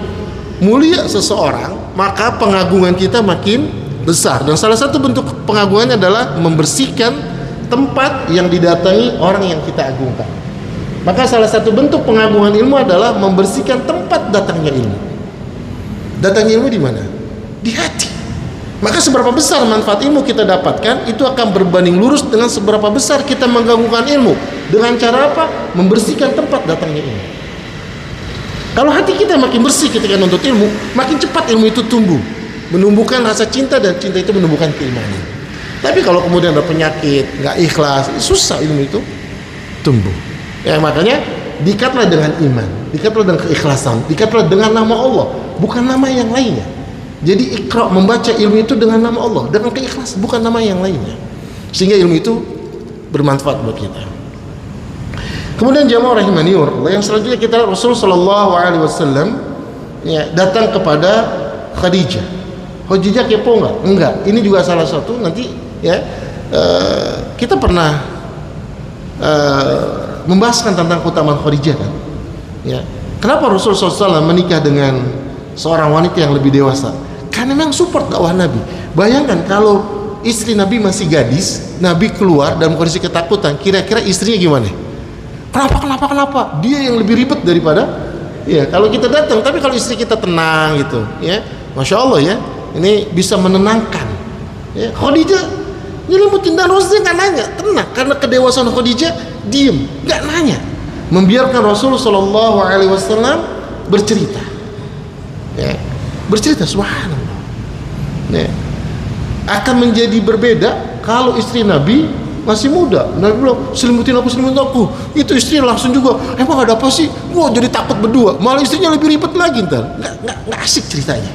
mulia seseorang, maka pengagungan kita makin besar. Dan salah satu bentuk pengagungannya adalah membersihkan tempat yang didatangi orang yang kita agungkan. Maka salah satu bentuk pengagungan ilmu adalah membersihkan tempat datangnya ilmu. Datangnya ilmu di mana? Di hati. Maka seberapa besar manfaat ilmu kita dapatkan, itu akan berbanding lurus dengan seberapa besar kita mengagungkan ilmu. Dengan cara apa? Membersihkan tempat datangnya ilmu. Kalau hati kita makin bersih ketika menuntut ilmu, makin cepat ilmu itu tumbuh, menumbuhkan rasa cinta, dan cinta itu menumbuhkan keimanan. Tapi kalau kemudian ada penyakit, nggak ikhlas, susah ilmu itu tumbuh. Ya, makanya diikatlah dengan iman, diikatlah dengan keikhlasan, diikatlah dengan nama Allah, bukan nama yang lainnya. Jadi iqra, membaca ilmu itu dengan nama Allah, dengan keikhlasan, bukan nama yang lainnya, sehingga ilmu itu bermanfaat buat kita. Kemudian jamaah rahimani wa Allah, yang selanjutnya kita Rasul sallallahu alaihi wasallam ya datang kepada Khadijah. Khadijah kepo enggak? Enggak. Ini juga salah satu nanti ya kita pernah membahaskan tentang keutamaan Khadijah kan, ya. Kenapa Rasulullah SAW menikah dengan seorang wanita yang lebih dewasa? Karena memang support dakwah Nabi. Bayangkan kalau istri Nabi masih gadis, Nabi keluar dalam kondisi ketakutan, kira-kira istrinya gimana? Kenapa? Dia yang lebih ribet daripada, ya. Kalau kita datang, tapi kalau istri kita tenang gitu, ya, masya Allah ya, ini bisa menenangkan. Ya, Khadijah nyelimutin, dan Rasulullah nggak nanya, tenang, karena kedewasaan Khadijah. Diam, nggak nanya, membiarkan Rasulullah Shallallahu Alaihi Wasallam bercerita, ya, bercerita. Subhanallah, ya. Akan menjadi berbeda kalau istri Nabi masih muda. Nabi bilang selimutin aku. Itu istri langsung juga, emang ada apa sih? Wah, jadi takut berdua. Malah istrinya lebih ribet lagi ntar. Nggak asik ceritanya.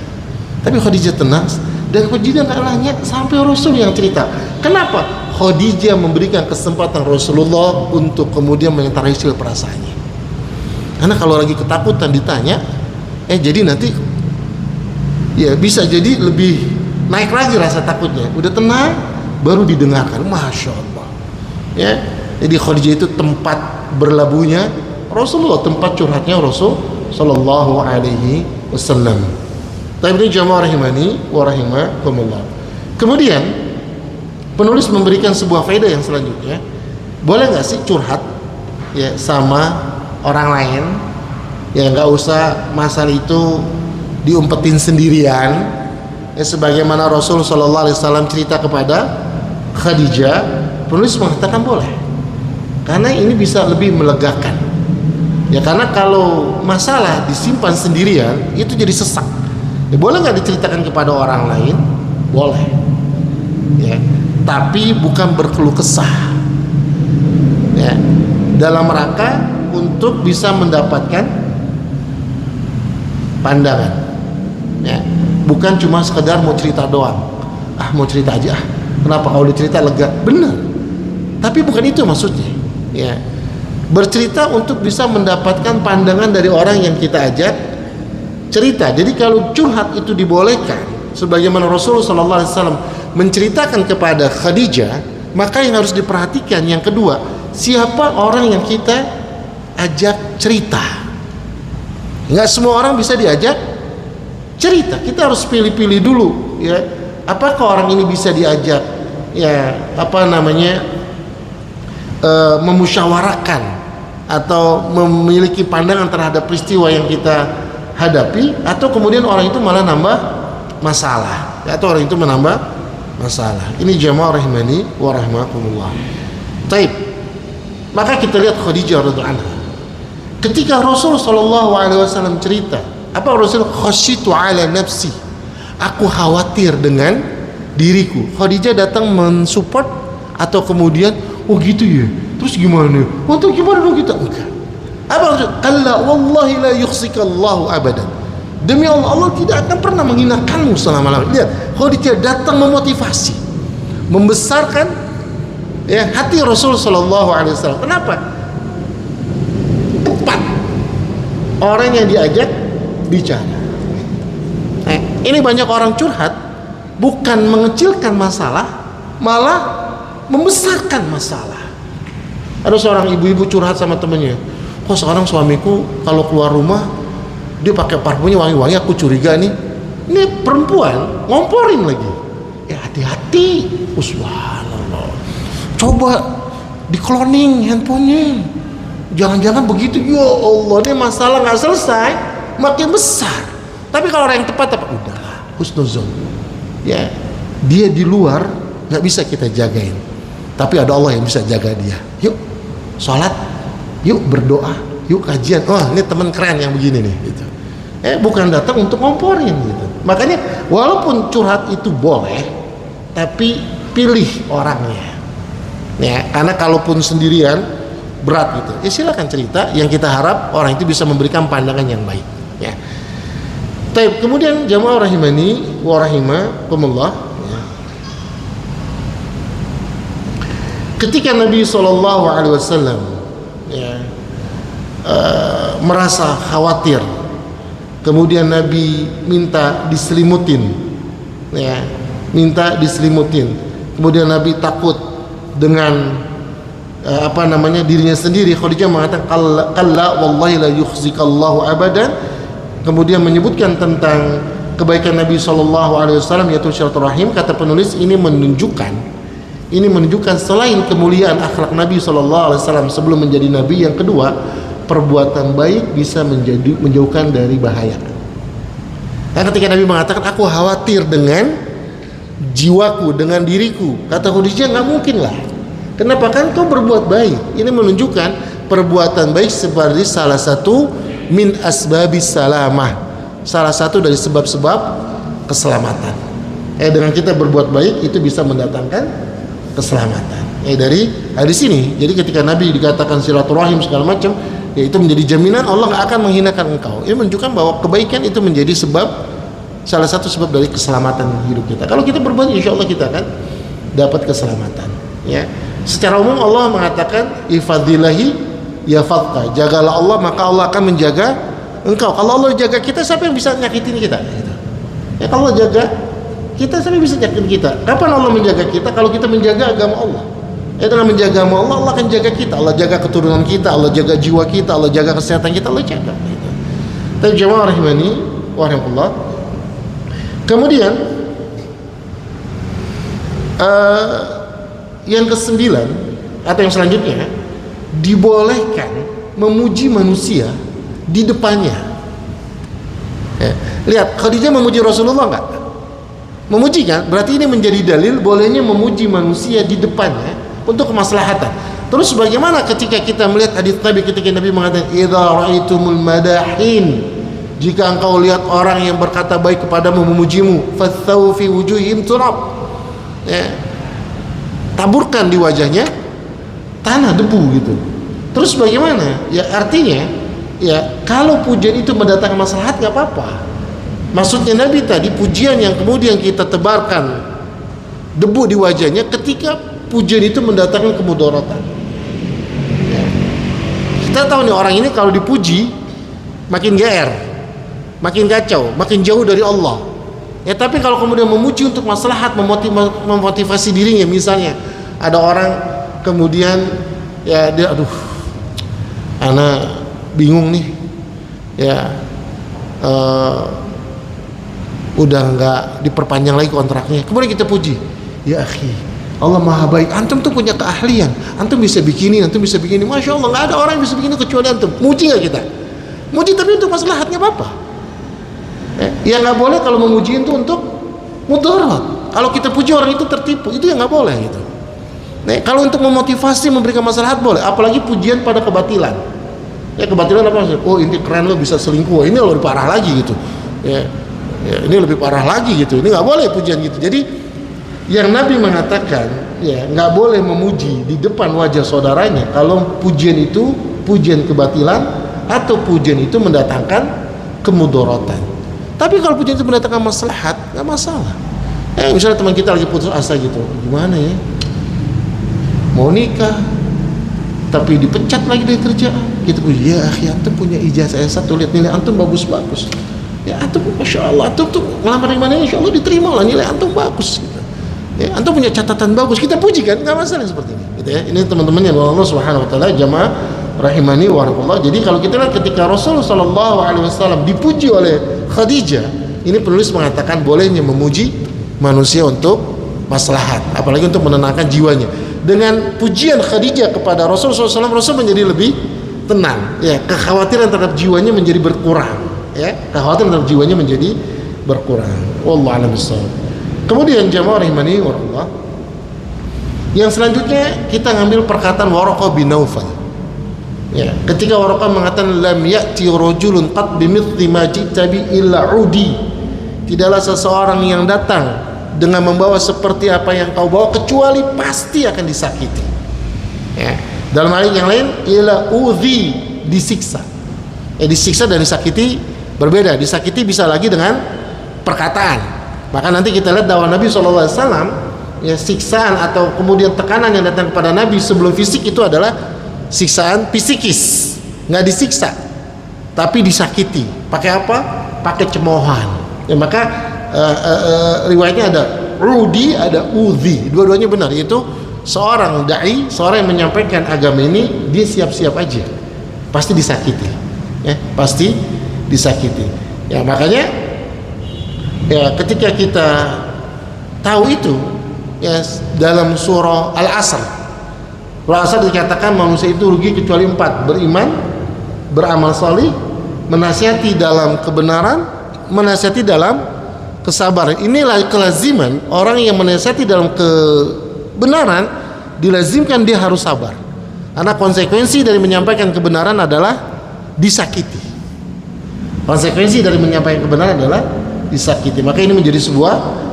Tapi Khadijah tenang, dan Khadijah nggak nanya sampai Rasul yang cerita. Kenapa? Khadijah memberikan kesempatan Rasulullah untuk kemudian menginterogasi perasaannya. Karena kalau lagi ketakutan ditanya, jadi nanti ya bisa jadi lebih naik lagi rasa takutnya. Udah tenang, baru didengarkan. Masya Allah. Ya, jadi Khadijah itu tempat berlabuhnya Rasulullah, tempat curhatnya Rasul Sallallahu Alaihi Wasallam. Tapi ini jamaah rahimani wa rahimakumullah. Kemudian penulis memberikan sebuah faedah yang selanjutnya. Boleh nggak sih curhat ya sama orang lain? Ya nggak usah masalah itu diumpetin sendirian. Ya, sebagaimana Rasul Shallallahu Alaihi Wasallam cerita kepada Khadijah, penulis mengatakan boleh, karena ini bisa lebih melegakan. Ya, karena kalau masalah disimpan sendirian itu jadi sesak. Boleh nggak diceritakan kepada orang lain? Boleh. Ya. Tapi bukan berkeluh kesah. Ya. Dalam rangka untuk bisa mendapatkan pandangan. Ya. Bukan cuma sekedar mau cerita doang. Mau cerita aja. Kenapa kalau dicerita lega? Benar. Tapi bukan itu maksudnya. Ya. Bercerita untuk bisa mendapatkan pandangan dari orang yang kita ajak cerita. Jadi kalau curhat itu dibolehkan, sebagaimana Rasulullah SAW menceritakan kepada Khadijah, maka yang harus diperhatikan yang kedua, siapa orang yang kita ajak cerita. Nggak semua orang bisa diajak cerita. Kita harus pilih-pilih dulu, ya. Apakah orang ini bisa diajak, ya, memusyawarahkan atau memiliki pandangan terhadap peristiwa yang kita hadapi, atau kemudian orang itu malah nambah masalah, atau orang itu menambah masalah. Ini jamaah rahimani wa rahmakumullah. Taib. Maka kita lihat Khadijah radhiyallahu anha. Ketika Rasul sallallahu alaihi wasallam cerita, apa Rasul? Khasyitu ala nafsi. Aku khawatir dengan diriku. Khadijah datang mensupport atau kemudian, oh gitu ya. Terus gimana? Untuk gimana dong kita? Enggak. Apa maksud? Kalla wallahi la yukhzikallahu abadan. Demi Allah, Allah tidak akan pernah menghinakanmu selama-lamanya. Lihat, Khadijah datang memotivasi, membesarkan ya hati Rasul sallallahu alaihi wasallam. Kenapa? Tepat orang yang diajak bicara. Ini banyak orang curhat bukan mengecilkan masalah, malah membesarkan masalah. Ada seorang ibu-ibu curhat sama temannya, kok sekarang suamiku kalau keluar rumah dia pakai parfumnya wangi-wangi, aku curiga nih. Ini perempuan ngomporin lagi. Ya hati-hati. Subhanallah. Coba di cloning handphonenya. Jangan-jangan begitu. Ya Allah, ini masalah nggak selesai, makin besar. Tapi kalau orang yang tepat, udahlah, husnuzon. Ya, dia di luar nggak bisa kita jagain. Tapi ada Allah yang bisa jaga dia. Yuk, sholat. Yuk berdoa, yuk kajian. Wah, ini teman keren yang begini nih, gitu. Bukan datang untuk ngomporin, gitu. Makanya walaupun curhat itu boleh, tapi pilih orangnya. Ya, karena kalaupun sendirian berat gitu. Ya silakan cerita. Yang kita harap orang itu bisa memberikan pandangan yang baik. Ya. Taib. Kemudian jamaah rahimani wa rahimakumullah. Ya. Ketika Nabi SAW ya, merasa khawatir, kemudian Nabi minta diselimutin, ya, minta diselimutin. Kemudian Nabi takut dengan dirinya sendiri. Khadijah mengatakan kalla wallahi la yukhzikallahu abadan. Kemudian menyebutkan tentang kebaikan Nabi SAW, yaitu silaturahim. Kata penulis, ini menunjukkan selain kemuliaan akhlak Nabi SAW sebelum menjadi Nabi, yang kedua, perbuatan baik bisa menjauhkan dari bahaya. Dan ketika Nabi mengatakan, aku khawatir dengan jiwaku, dengan diriku, kata Khadijah, nggak mungkin lah. Kenapa? Kan kau berbuat baik. Ini menunjukkan perbuatan baik sebagai salah satu min asbabis salamah, salah satu dari sebab-sebab keselamatan. Dengan kita berbuat baik itu bisa mendatangkan keselamatan. Dari hadis ini, jadi ketika Nabi dikatakan silaturahim segala macam, ya itu menjadi jaminan Allah nggak akan menghinakan engkau. Ini menunjukkan bahwa kebaikan itu menjadi sebab, salah satu sebab dari keselamatan hidup kita. Kalau kita berbuat, insya Allah kita akan dapat keselamatan. Ya, secara umum Allah mengatakan ifadillahi yafadka, jagalah Allah maka Allah akan menjaga engkau. Kalau Allah jaga kita, siapa yang bisa nyakitin kita? Ya, kalau Allah jaga kita, siapa yang bisa nyakitin kita? Kapan Allah menjaga kita? Kalau kita menjaga agama Allah. Dengan menjaga agama Allah, Allah akan jaga kita. Allah jaga keturunan kita, Allah jaga jiwa kita, Allah jaga kesehatan kita, Allah jaga. Tapi jamaah rahimani wa rahmatullah. Kemudian yang kesembilan atau yang selanjutnya, dibolehkan memuji manusia di depannya. Ya, lihat, Khadijah memuji Rasulullah enggak? Memuji kan? Berarti ini menjadi dalil bolehnya memuji manusia di depannya untuk kemaslahatan. Terus bagaimana ketika kita melihat hadis Nabi ketika Nabi mengatakan idza ra'aitumul madahin jika engkau lihat orang yang berkata baik kepadamu, memujimu, fathaw fi wujuhihim turab, ya, taburkan di wajahnya tanah, debu gitu. Terus bagaimana? Ya artinya, ya kalau pujian itu mendatangkan maslahat nggak apa-apa. Maksudnya Nabi tadi, pujian yang kemudian kita tebarkan debu di wajahnya ketika pujian itu mendatangkan kemudaratan. Ya. Kita tahu nih orang ini kalau dipuji makin GR, makin kacau, makin jauh dari Allah. Ya tapi kalau kemudian memuji untuk maslahat, memotivasi dirinya, misalnya ada orang kemudian ya dia, aduh, ana bingung nih, ya udah nggak diperpanjang lagi kontraknya. Kemudian kita puji, ya akhi, Allah maha baik, antum tuh punya keahlian, antum bisa begini, antum bisa begini, masya Allah, nggak ada orang yang bisa begini kecuali antum. Muji nggak kita? Muji tapi untuk maslahatnya apa? Ya nggak boleh kalau memuji itu untuk mudarat. Kalau kita puji orang itu tertipu, itu yang nggak boleh gitu. Nah, kalau untuk memotivasi, memberikan maslahat boleh, apalagi pujian pada kebatilan. Ya kebatilan apa maksudnya? Oh ini keren, lo bisa selingkuh, ini lebih parah lagi gitu. Ya, ini lebih parah lagi gitu. Ini nggak boleh pujian gitu. Jadi yang Nabi mengatakan, ya nggak boleh memuji di depan wajah saudaranya kalau pujian itu pujian kebatilan atau pujian itu mendatangkan kemudaratan. Tapi kalau pujian itu mendatangkan maslahat, nggak masalah. Misalnya teman kita lagi putus asa gitu, gimana ya? Mau nikah, tapi dipecat lagi dari kerjaan. Kita puji, ya akhi, antum punya ijazah S1, lihat nilai antum bagus-bagus. Ya antum, masya Allah, antum tuh ngelamar di mana, insya Allah diterima lah, nilai antum bagus. Gitu. Ya, antum punya catatan bagus, kita puji kan, nggak masalah seperti ini. Gitu ya. Ini teman-teman yang Allah Subhanahu Wa Taala, jamaah rahimani wa rahmatullah. Jadi kalau kita lihat ketika Rasulullah Sallallahu Alaihi Wasallam dipuji oleh Khadijah, ini penulis mengatakan bolehnya memuji manusia untuk maslahat, apalagi untuk menenangkan jiwanya. Dengan pujian Khadijah kepada Rasulullah SAW, Rasul menjadi lebih tenang. Ya, kekhawatiran terhadap jiwanya menjadi berkurang. Ya, kekhawatiran terhadap jiwanya menjadi berkurang. Wallahu a'lam bishawab. Kemudian jamaah rahimani wa rahmatullah, yang selanjutnya kita ngambil perkataan Waraqah bin Naufal. Ya, ketika Waraqah mengatakan lam ya'ti rajulun qad bimithli ma ji'ta bi illa udi. Tidaklah seseorang yang datang dengan membawa seperti apa yang kau bawa kecuali pasti akan disakiti. Ya. Dalam hal yang lain, ila udhi, disiksa. Disiksa dan disakiti berbeda. Disakiti bisa lagi dengan perkataan. Maka nanti kita lihat dakwah Nabi SAW, ya siksaan atau kemudian tekanan yang datang kepada Nabi sebelum fisik itu adalah siksaan psikis, nggak disiksa, tapi disakiti. Pakai apa? Pakai cemoohan. Ya, maka riwayatnya ada rudi, ada udhi, dua-duanya benar. Yaitu seorang dai, seorang yang menyampaikan agama ini, dia siap-siap aja, pasti disakiti. Ya, pasti disakiti. Ya, makanya ya ketika kita tahu itu, ya dalam surah Al-Asr, dikatakan manusia itu rugi kecuali 4: beriman, beramal salih, menasihati dalam kebenaran, menasihati dalam kesabaran. Inilah kelaziman orang yang menasihati dalam kebenaran, dilazimkan dia harus sabar, karena konsekuensi dari menyampaikan kebenaran adalah disakiti. Konsekuensi dari menyampaikan kebenaran adalah disakiti. Maka ini menjadi sebuah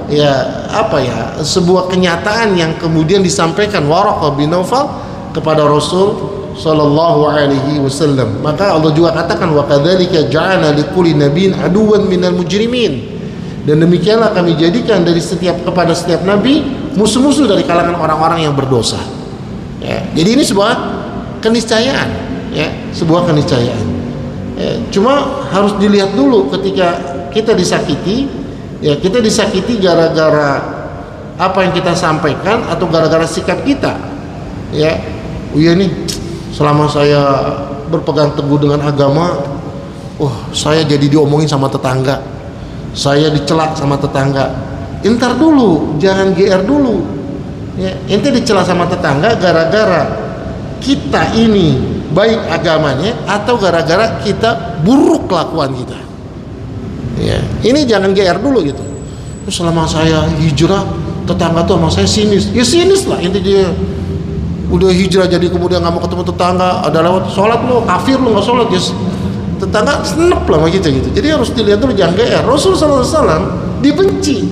sebuah kenyataan yang kemudian disampaikan Waraqah bin Naufal kepada Rasul sallallahu alaihi wasallam. Maka Allah juga katakan, wa kadzalika ja'alna likulli nabiyyin aduwwan minal mujrimin. Dan demikianlah kami jadikan kepada setiap nabi musuh-musuh dari kalangan orang-orang yang berdosa. Ya, jadi ini sebuah keniscayaan, ya, sebuah keniscayaan. Ya, cuma harus dilihat dulu ketika kita disakiti, ya kita disakiti gara-gara apa yang kita sampaikan atau gara-gara sikap kita. Ya, iya nih, selama saya berpegang teguh dengan agama, saya jadi diomongin sama tetangga, saya dicelak sama tetangga. Entar dulu, jangan GR dulu. Ya, ente dicela sama tetangga gara-gara kita ini baik agamanya atau gara-gara kita buruk kelakuan kita. Ya, ini jangan GR dulu gitu. Selama saya hijrah, tetangga tuh sama saya sinis. Ya sinis lah, intinya dia udah hijrah jadi kemudian nggak mau ketemu tetangga, ada lewat sholat lo kafir lo nggak sholat, ya tetangga senep lah sama kita gitu. Jadi harus dilihat dulu, jangan GR. Rasul SAW dibenci,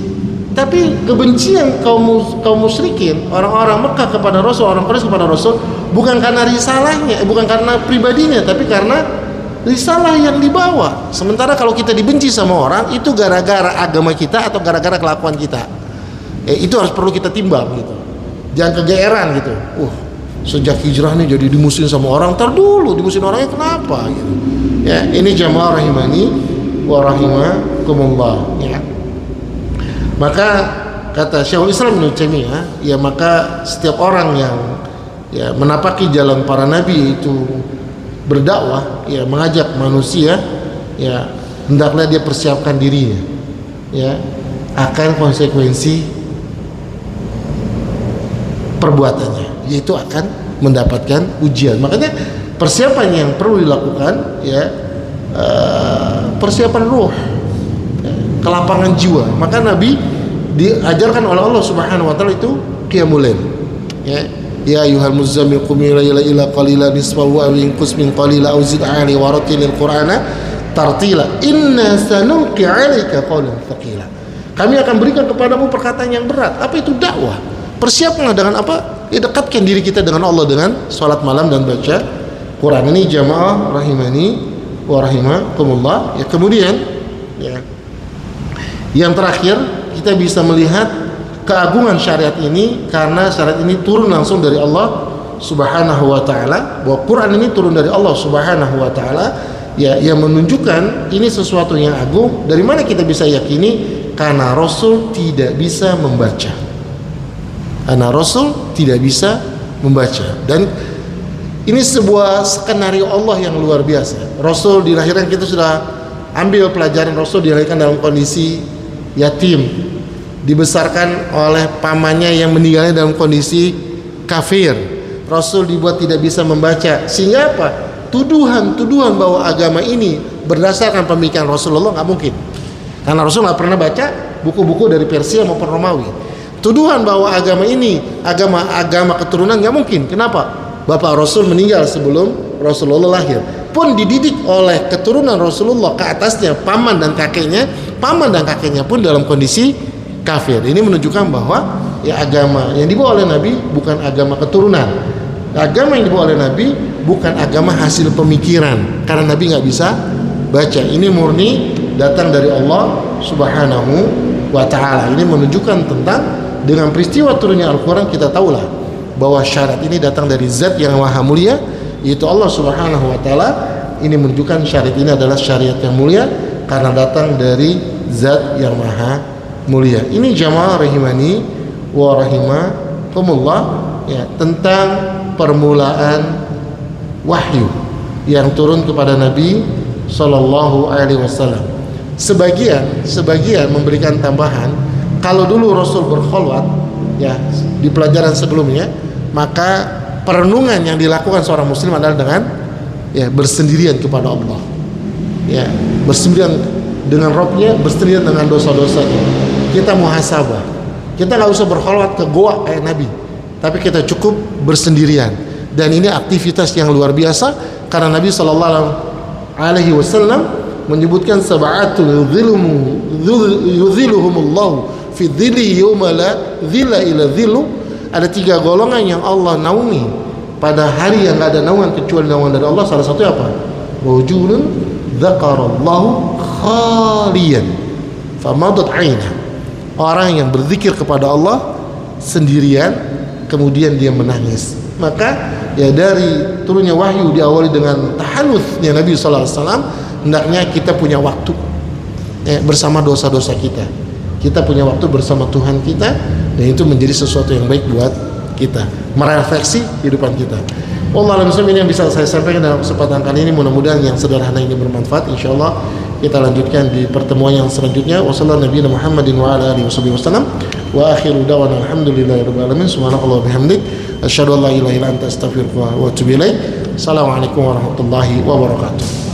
tapi kebencian kaum musyrikin, orang-orang Mekah kepada Rasul, orang Quraisy kepada Rasul, bukan karena risalahnya, bukan karena pribadinya, tapi karena risalah yang dibawa. Sementara kalau kita dibenci sama orang, itu gara-gara agama kita atau gara-gara kelakuan kita. Itu harus perlu kita timbang gitu. Jangan kegeeran gitu. Sejak hijrah nih jadi dimusuhin sama orang, ntar dulu dimusuhin orangnya kenapa gitu. Ya, ini jamaah rahimani wa rahimakumullah ya. Maka kata Syekhul Islam Ibnu Taimiyah, ya maka setiap orang yang ya menapaki jalan para nabi itu berdakwah, ya mengajak manusia, ya hendaklah dia persiapkan dirinya ya akan konsekuensi perbuatannya, yaitu akan mendapatkan ujian. Makanya persiapan yang perlu dilakukan ya persiapan ruh, kelapangan jiwa. Maka Nabi diajarkan oleh Allah Subhanahu wa taala itu qiyamul lail. Ya ayyuhal muzammil qum ila qalila nisfahu aw inqus min qalila aw zid 'alaihi wa rattilil qur'ana tartila inna sanulqi 'alaika qawlan thaqila. Kami akan berikan kepadamu perkataan yang berat. Apa itu dakwah? Persiapkanlah dengan apa? Dekatkan diri kita dengan Allah dengan salat malam dan baca Quran. Ini jamaah rahimani wa rahimakumullah. Ya, kemudian ya, yang terakhir kita bisa melihat keagungan syariat ini karena syariat ini turun langsung dari Allah Subhanahu wa taala. Bahwa Quran ini turun dari Allah Subhanahu wa taala, ya, yang menunjukkan ini sesuatu yang agung. Dari mana kita bisa yakini? Karena Rasul tidak bisa membaca. Karena Rasul tidak bisa membaca. Dan ini sebuah skenario Allah yang luar biasa. Rasul dilahirkan, kita sudah ambil pelajaran. Rasul dilahirkan dalam kondisi yatim, dibesarkan oleh pamannya yang meninggalnya dalam kondisi kafir. Rasul dibuat tidak bisa membaca, sehingga apa? Tuduhan bahwa agama ini berdasarkan pemikiran Rasulullah nggak mungkin, karena Rasul nggak pernah baca buku-buku dari Persia maupun Romawi. Tuduhan bahwa agama ini agama keturunan nggak mungkin. Kenapa? Bapak Rasul meninggal sebelum Rasulullah lahir, pun dididik oleh keturunan Rasulullah ke atasnya, paman dan kakeknya pun dalam kondisi kafir. Ini menunjukkan bahwa ya agama yang dibawa oleh Nabi bukan agama keturunan. Agama yang dibawa oleh Nabi bukan agama hasil pemikiran, karena Nabi nggak bisa baca. Ini murni datang dari Allah Subhanahu wa taala. Ini menunjukkan tentang dengan peristiwa turunnya Al-Quran, kita tahulah bahwa syariat ini datang dari zat yang maha mulia, yaitu Allah Subhanahu wa taala. Ini menunjukkan syariat ini adalah syariat yang mulia karena datang dari zat yang maha mulia. Ini jamaah rahimani wa rahimakumullah ya, tentang permulaan wahyu yang turun kepada Nabi sallallahu alaihi wasallam. Sebagian memberikan tambahan, kalau dulu Rasul berkholwat ya di pelajaran sebelumnya, maka perenungan yang dilakukan seorang muslim adalah dengan ya bersendirian kepada Allah. Ya, bersendirian dengan Rabbnya, bersendirian dengan dosa-dosanya. Kita muhasabah. Kita nggak usah berkholwat ke goa kayak Nabi, tapi kita cukup bersendirian. Dan ini aktivitas yang luar biasa karena Nabi sallallahu alaihi wasallam menyebutkan sab'atul yudhilluhumullahu fi dhilli yawma la dhilla illa dhillu. Ada 3 golongan yang Allah naungi pada hari yang enggak ada naungan kecuali naungan dari Allah. Salah satunya apa? Rajulun dzakarallahu khaliyan famadat 'ainah. Orang yang berzikir kepada Allah sendirian kemudian dia menangis. Maka ya dari turunnya wahyu diawali dengan tahanutsnya Nabi sallallahu alaihi wasallam, hendaknya kita punya waktu bersama dosa-dosa kita. Kita punya waktu bersama Tuhan kita, dan itu menjadi sesuatu yang baik buat kita, merefleksi kehidupan kita. Wallahu a'lam. Ini yang bisa saya sampaikan dalam kesempatan kali ini. Mudah-mudahan yang sederhana ini bermanfaat. Insyaallah kita lanjutkan di pertemuan yang selanjutnya. Wassallallahu nabiyana Muhammadin wa ala alihi wasallam. Wa akhiru da'wana alhamdulillahirabbil alamin. Subhanallahi wa bihamdik, asyhadu an la ilaha illa anta astaghfiruka wa atubu ilaik. Assalamualaikum warahmatullahi wabarakatuh.